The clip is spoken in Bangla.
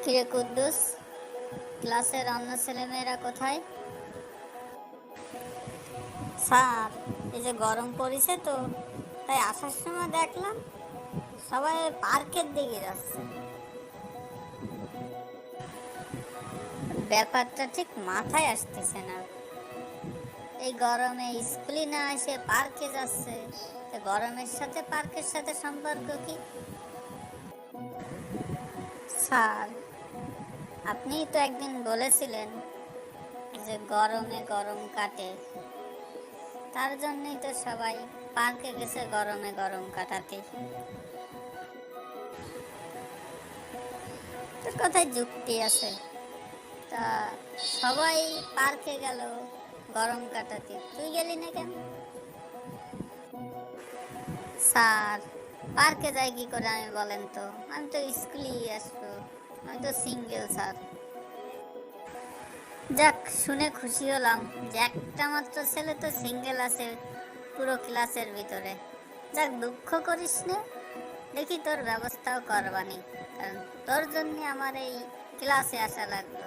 কিরে কুদ্দুস, ক্লাসের অন্য ছেলেমেয়েরা কোথায়? স্যার, এই যে গরম পড়েছে তো, তাই আসার সময় দেখলাম সবাই পার্কের দিকে যাচ্ছে। ব্যাপারটা ঠিক মাথায় আসতেছে না। এই গরমে স্কুলে না এসে পার্কে যাচ্ছে, তো গরমের সাথে পার্কের সাথে সম্পর্ক কি? স্যার, আপনি তো একদিন বলেছিলেন যে গরমে গরম কাটে, তার জন্যই তো সবাই পার্কে গেছে গরমে গরম কাটাতে। তোর কথায় যুক্তি আছে। তা সবাই পার্কে গেল গরম কাটাতে, তুই গেলি না কেন? স্যার, পার্কে যাই কি করে আমি বলেন তো? আমি তো স্কুলেই আসবো, আমি তো সিঙ্গেল স্যার। যাক, শুনে খুশি হলাম যে একটা মাত্র ছেলে তো সিঙ্গেল আছে পুরো ক্লাসের ভিতরে। যাক, দুঃখ করিস নে, দেখি তোর ব্যবস্থাও করবানি, কারণ তোর জন্য আমার এই ক্লাসে আসা লাগলো।